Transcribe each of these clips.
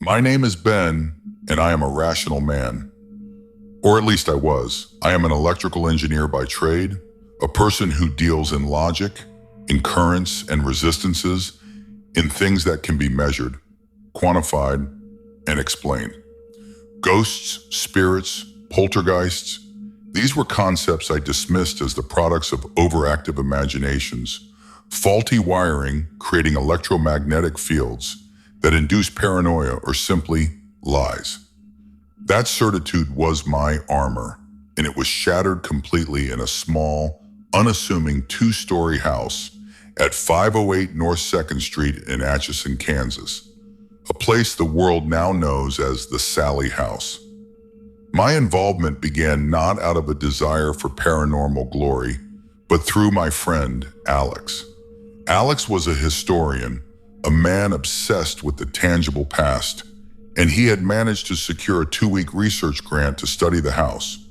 My name is Ben, and I am a rational man. Or at least I was. I am an electrical engineer by trade, a person who deals in logic, in currents and resistances, in things that can be measured, quantified, and explained. Ghosts, spirits, poltergeists, these were concepts I dismissed as the products of overactive imaginations, faulty wiring creating electromagnetic fields that induce paranoia or simply lies. That certitude was my armor, and it was shattered completely in a small, unassuming two-story house at 508 North 2nd Street in Atchison, Kansas, a place the world now knows as the Sallie House. My involvement began not out of a desire for paranormal glory, but through my friend, Alex. Alex was a historian, a man obsessed with the tangible past, and he had managed to secure a 2-week research grant to study the house,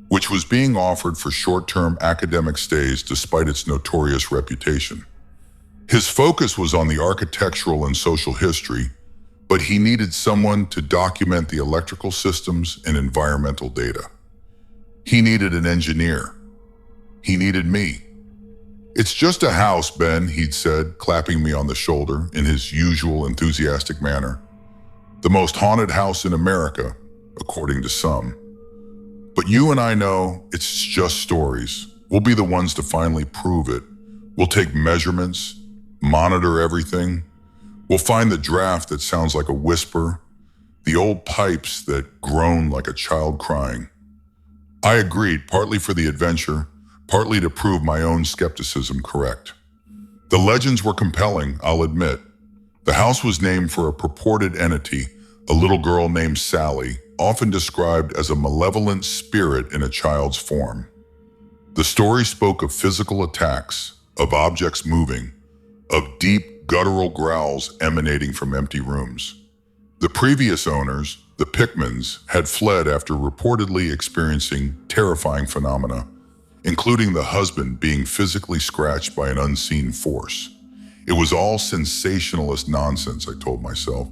which was being offered for short-term academic stays despite its notorious reputation. His focus was on the architectural and social history, but he needed someone to document the electrical systems and environmental data. He needed an engineer. He needed me. "It's just a house, Ben," he'd said, clapping me on the shoulder in his usual enthusiastic manner. "The most haunted house in America, according to some. But you and I know it's just stories. We'll be the ones to finally prove it. We'll take measurements, monitor everything. We'll find the draft that sounds like a whisper, the old pipes that groan like a child crying." I agreed, partly for the adventure, partly to prove my own skepticism correct. The legends were compelling, I'll admit. The house was named for a purported entity, a little girl named Sallie, often described as a malevolent spirit in a child's form. The story spoke of physical attacks, of objects moving, of deep guttural growls emanating from empty rooms. The previous owners, the Pickmans, had fled after reportedly experiencing terrifying phenomena, including the husband being physically scratched by an unseen force. It was all sensationalist nonsense, I told myself.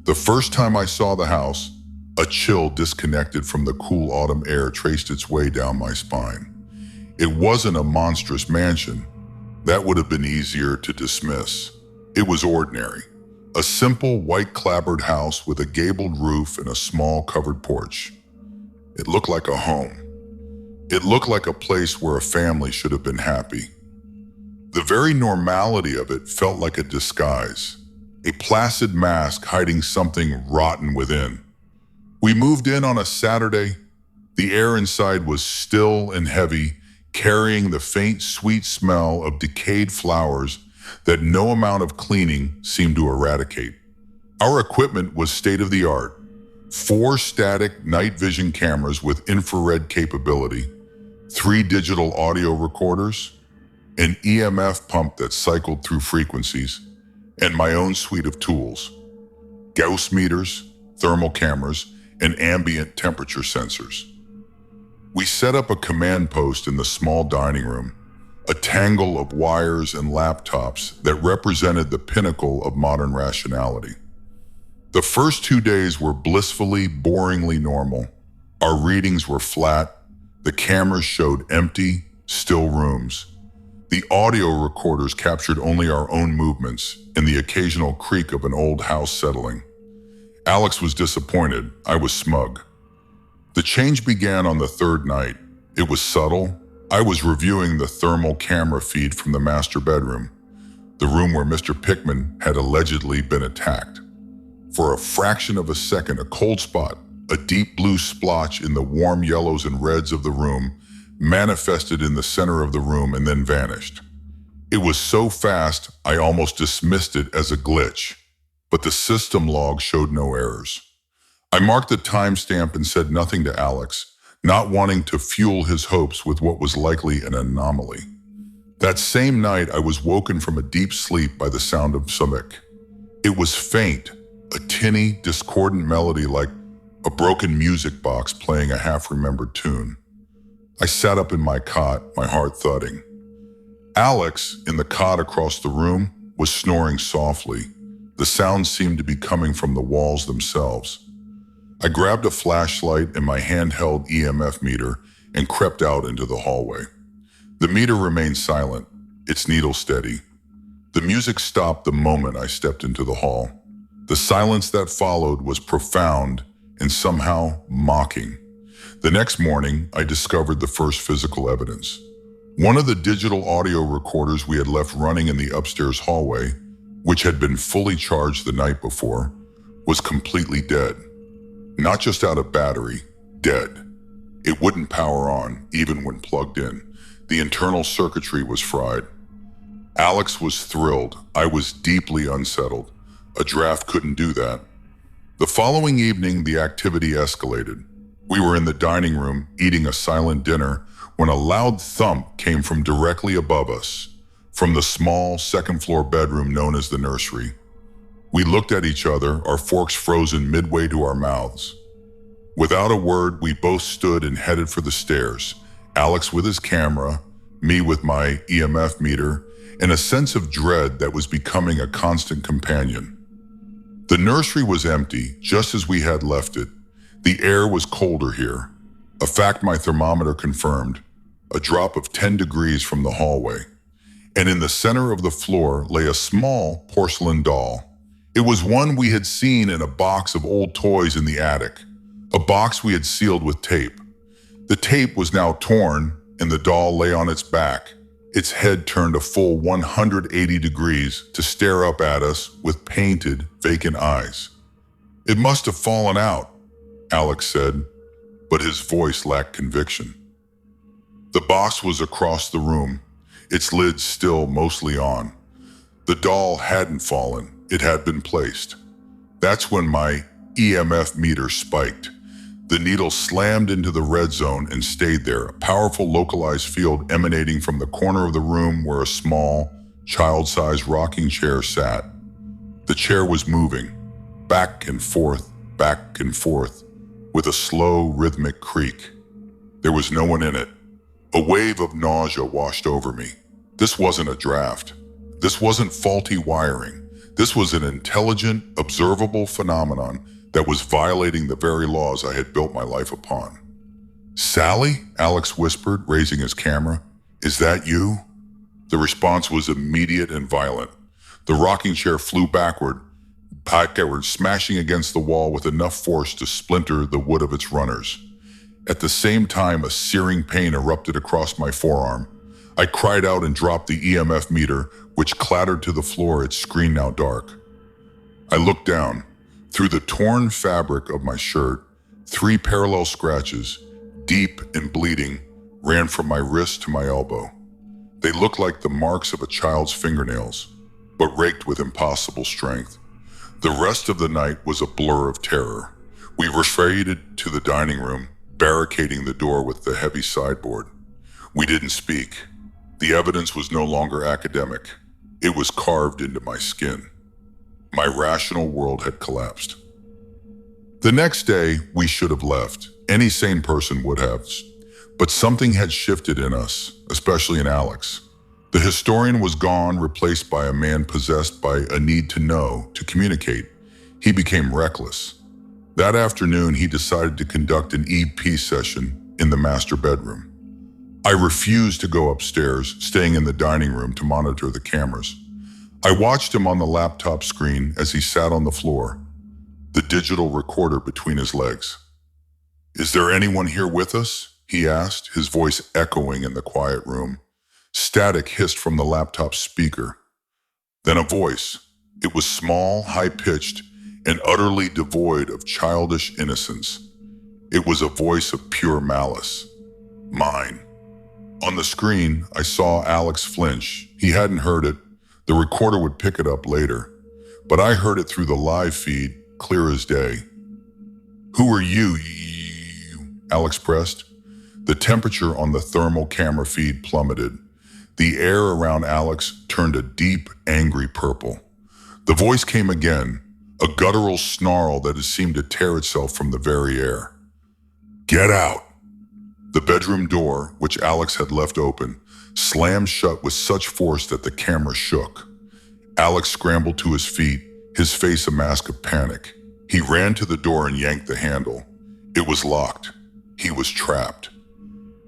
The first time I saw the house, a chill disconnected from the cool autumn air traced its way down my spine. It wasn't a monstrous mansion. That would have been easier to dismiss. It was ordinary. A simple white clapboard house with a gabled roof and a small covered porch. It looked like a home. It looked like a place where a family should have been happy. The very normality of it felt like a disguise, a placid mask hiding something rotten within. We moved in on a Saturday. The air inside was still and heavy, carrying the faint, sweet smell of decayed flowers that no amount of cleaning seemed to eradicate. Our equipment was state-of-the-art. 4 static night vision cameras with infrared capability, 3 digital audio recorders, an EMF pump that cycled through frequencies, and my own suite of tools: Gauss meters, thermal cameras, and ambient temperature sensors. We set up a command post in the small dining room, a tangle of wires and laptops that represented the pinnacle of modern rationality. The first 2 days were blissfully, boringly normal. Our readings were flat. The cameras showed empty, still rooms. The audio recorders captured only our own movements and the occasional creak of an old house settling. Alex was disappointed. I was smug. The change began on the 3rd night. It was subtle. I was reviewing the thermal camera feed from the master bedroom, the room where Mr. Pickman had allegedly been attacked. For a fraction of a second, a cold spot, a deep blue splotch in the warm yellows and reds of the room, manifested in the center of the room and then vanished. It was so fast, I almost dismissed it as a glitch, but the system log showed no errors. I marked the timestamp and said nothing to Alex, not wanting to fuel his hopes with what was likely an anomaly. That same night, I was woken from a deep sleep by the sound of music. It was faint, a tinny, discordant melody like a broken music box playing a half-remembered tune. I sat up in my cot, my heart thudding. Alex, in the cot across the room, was snoring softly, The sound seemed to be coming from the walls themselves. I grabbed a flashlight and my handheld EMF meter and crept out into the hallway. The meter remained silent, its needle steady. The music stopped the moment I stepped into the hall. The silence that followed was profound and somehow mocking. The next morning, I discovered the first physical evidence. One of the digital audio recorders we had left running in the upstairs hallway, which had been fully charged the night before, was completely dead. Not just out of battery, dead. It wouldn't power on, even when plugged in. The internal circuitry was fried. Alex was thrilled. I was deeply unsettled. A draft couldn't do that. The following evening, the activity escalated. We were in the dining room, eating a silent dinner, when a loud thump came from directly above us, from the small second-floor bedroom known as the nursery. We looked at each other, our forks frozen midway to our mouths. Without a word, we both stood and headed for the stairs, Alex with his camera, me with my EMF meter, and a sense of dread that was becoming a constant companion. The nursery was empty, just as we had left it. The air was colder here, a fact my thermometer confirmed, a drop of 10 degrees from the hallway. And in the center of the floor lay a small porcelain doll. It was one we had seen in a box of old toys in the attic, a box we had sealed with tape. The tape was now torn, and the doll lay on its back, its head turned a full 180 degrees to stare up at us with painted, vacant eyes. "It must have fallen out," Alex said, but his voice lacked conviction. The box was across the room, its lid still mostly on. The doll hadn't fallen, it had been placed. That's when my EMF meter spiked. The needle slammed into the red zone and stayed there, a powerful localized field emanating from the corner of the room where a small, child-sized rocking chair sat. The chair was moving, back and forth, with a slow, rhythmic creak. There was no one in it. A wave of nausea washed over me. This wasn't a draft. This wasn't faulty wiring. This was an intelligent, observable phenomenon that was violating the very laws I had built my life upon. "Sallie?" Alex whispered, raising his camera. "Is that you?" The response was immediate and violent. The rocking chair flew backward, smashing against the wall with enough force to splinter the wood of its runners. At the same time, a searing pain erupted across my forearm. I cried out and dropped the EMF meter, which clattered to the floor, its screen now dark. I looked down. Through the torn fabric of my shirt, 3 parallel scratches, deep and bleeding, ran from my wrist to my elbow. They looked like the marks of a child's fingernails, but raked with impossible strength. The rest of the night was a blur of terror. We retreated to the dining room, barricading the door with the heavy sideboard. We didn't speak. The evidence was no longer academic. It was carved into my skin. My rational world had collapsed. The next day, we should have left. Any sane person would have. But something had shifted in us, especially in Alex. The historian was gone, replaced by a man possessed by a need to know, to communicate. He became reckless. That afternoon, he decided to conduct an EP session in the master bedroom. I refused to go upstairs, staying in the dining room to monitor the cameras. I watched him on the laptop screen as he sat on the floor, the digital recorder between his legs. "Is there anyone here with us?" he asked, his voice echoing in the quiet room. Static hissed from the laptop speaker. Then a voice. It was small, high-pitched, and utterly devoid of childish innocence. It was a voice of pure malice. Mine. On the screen, I saw Alex flinch. He hadn't heard it. The recorder would pick it up later. But I heard it through the live feed, clear as day. "Who are you?" Alex pressed. The temperature on the thermal camera feed plummeted. The air around Alex turned a deep, angry purple. The voice came again, a guttural snarl that had seemed to tear itself from the very air. "Get out!" The bedroom door, which Alex had left open, slammed shut with such force that the camera shook. Alex scrambled to his feet, his face a mask of panic. He ran to the door and yanked the handle. It was locked. He was trapped.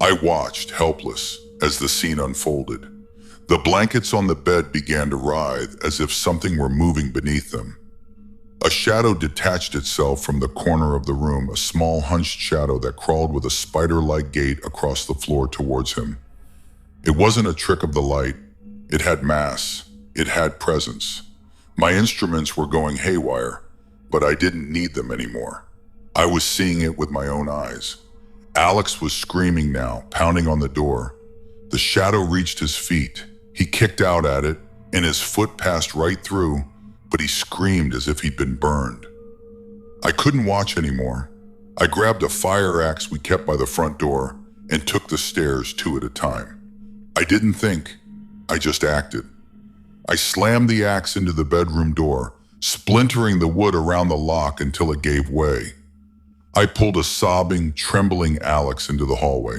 I watched, helpless, as the scene unfolded. The blankets on the bed began to writhe as if something were moving beneath them. A shadow detached itself from the corner of the room, a small hunched shadow that crawled with a spider-like gait across the floor towards him. It wasn't a trick of the light. It had mass. It had presence. My instruments were going haywire, but I didn't need them anymore. I was seeing it with my own eyes. Alex was screaming now, pounding on the door. The shadow reached his feet. He kicked out at it, and his foot passed right through, but he screamed as if he'd been burned. I couldn't watch anymore. I grabbed a fire axe we kept by the front door and took the stairs 2 at a time. I didn't think, I just acted. I slammed the axe into the bedroom door, splintering the wood around the lock until it gave way. I pulled a sobbing, trembling Alex into the hallway.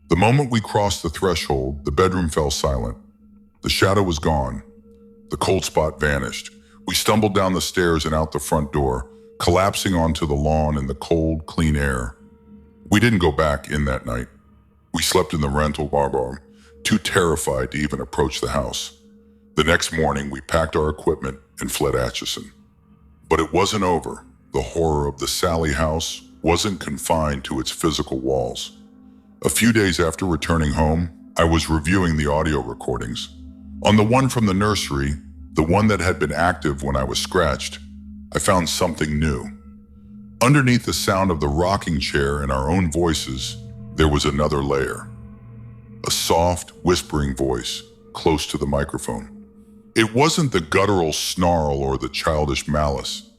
The moment we crossed the threshold, the bedroom fell silent. The shadow was gone. The cold spot vanished. We stumbled down the stairs and out the front door, collapsing onto the lawn in the cold, clean air. We didn't go back in that night. We slept in the rental bar, too terrified to even approach the house. The next morning, we packed our equipment and fled Atchison. But it wasn't over. The horror of the Sallie House wasn't confined to its physical walls. A few days after returning home, I was reviewing the audio recordings. On the one from the nursery, the one that had been active when I was scratched, I found something new. Underneath the sound of the rocking chair and our own voices, there was another layer. A soft, whispering voice, close to the microphone. It wasn't the guttural snarl or the childish malice.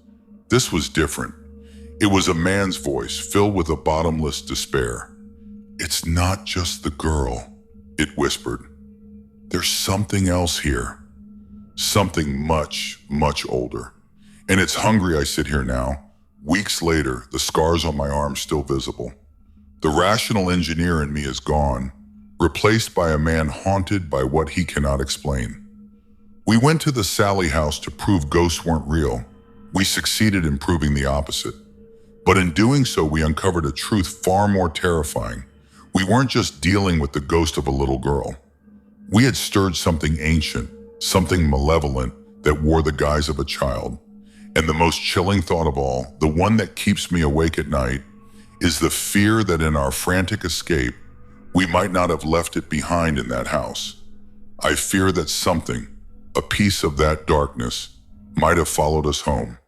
This was different. It was a man's voice filled with a bottomless despair. "It's not just the girl," it whispered. "There's something else here. Something much, much older. And it's hungry I sit here now. Weeks later, the scars on my arm still visible. The rational engineer in me is gone, replaced by a man haunted by what he cannot explain. We went to the Sallie House to prove ghosts weren't real. We succeeded in proving the opposite. But in doing so, we uncovered a truth far more terrifying. We weren't just dealing with the ghost of a little girl. We had stirred something ancient, something malevolent that wore the guise of a child. And the most chilling thought of all, the one that keeps me awake at night, is the fear that in our frantic escape, we might not have left it behind in that house. I fear that something, a piece of that darkness, might have followed us home.